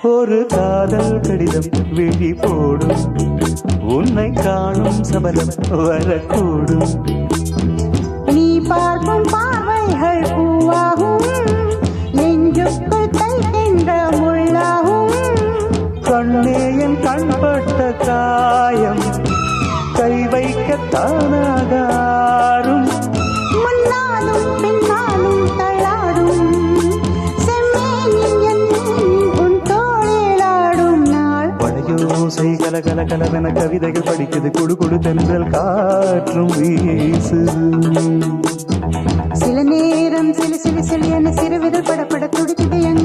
ஒரு காதல் கடிதம் விழி போடும், உன்னை காணும் சபலம் வரக்கூடும். நீ பார்க்கும் பார்வைகள் பூவாகும், நெஞ்சுக்குள் தைக்கின்ற முள்ளாகும். கண்ணே என் கண்பட்ட காயம் கை வைக்க தானாகாரும். முன்னாலும் பின்னாலும் தள்ளாடும் செம்மேனில் என் உன் தோளிலாடும் நாள். வளையோசை கல கல கலவென கவிதைகள் படிக்குது, குடு குடு தென்றல் காற்றும் வீசுது. சில நேரம் சிலு சிலு சிலு என சிறுவிரல் படப்பட துடிக்குது என்